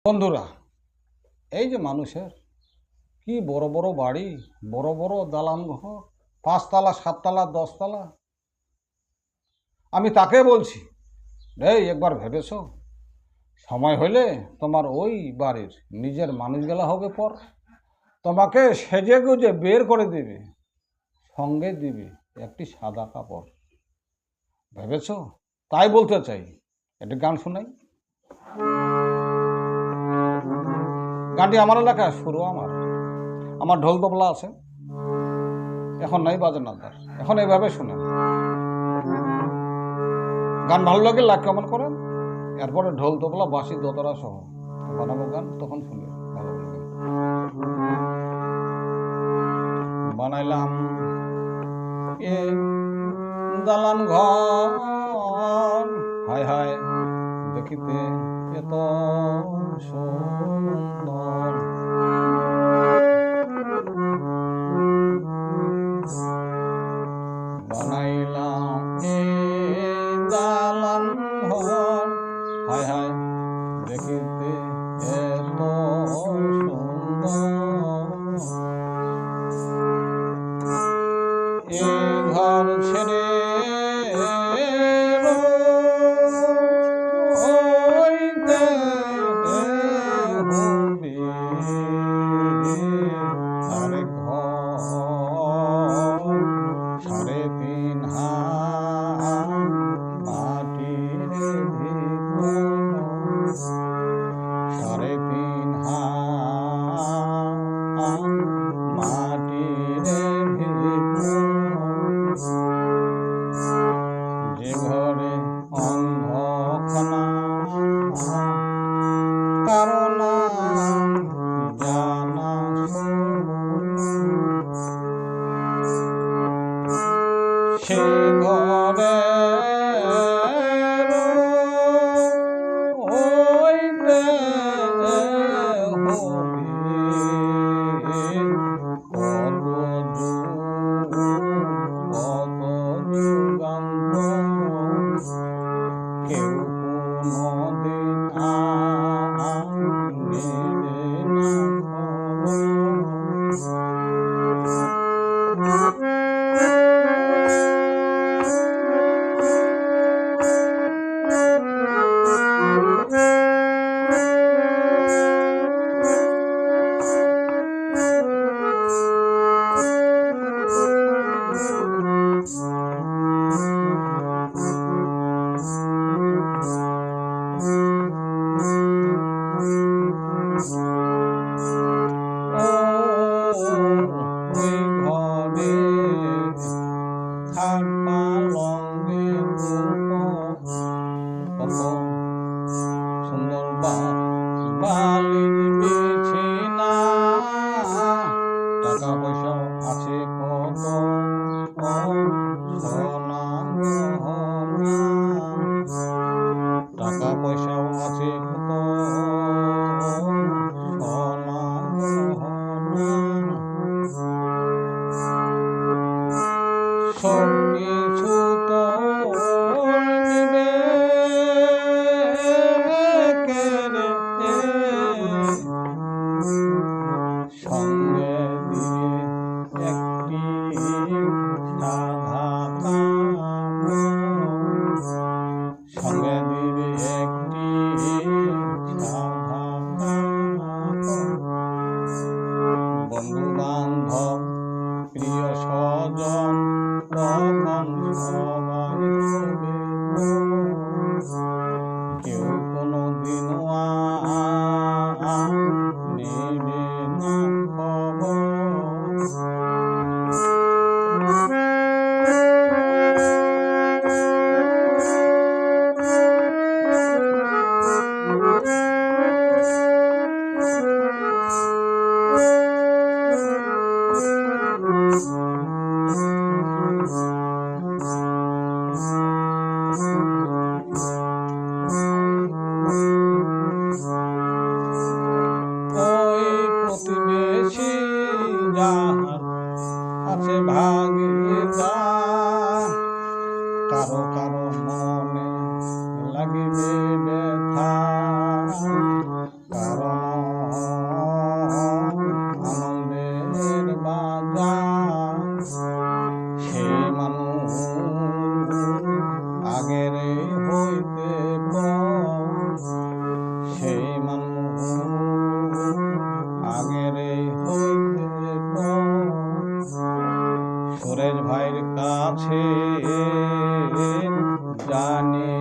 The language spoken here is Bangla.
বন্ধুরা, এই যে মানুষের কি বড় বড় বাড়ি, বড় বড় দালান ঘর, 5 তলা 7 তলা 10 তলা। আমি তাকে বলছি, এই একবার ভেবেছো, সময় হলে তোমার ওই বাড়ির নিজের মানুষগুলা হবে পর, তোমাকে সেজে গুজে বের করে দিবে, সঙ্গে দিবে একটি সাদা কাপড়। ভেবেছো? তাই বলতে চাই, একটা গান শোনাই। গানটি আমার এলাকায় শুরু, আমার ঢোল তবলা আছে, এখন নাই বাজনাদার, এখন এইভাবে শুনেন। গান ভালো লাগে লাইক কমেন্ট করেন, এরপরে ঢোল তবলা বাঁশি দোতারা সহ বানাবো গান, তখন শুনবে ভালো লাগে। বানাইলাম এ দালান ঘর, হায় হায় দেখিতে এত সুন্দর, বানাইলাম এ দালান ঘর, হায় হায় দেখিতে এত সুন্দর, এ ঘর ছেড়ে যে ঘরে অন্ধখানা কারণ জানা, সে ঘরে কেউ কোনদিন কারণ আনন্দের বাজার সেই মানুষ আগের হইতে সেই মানুষ আগের হইতে সুরেশ ভাইয়ের কাছে জানি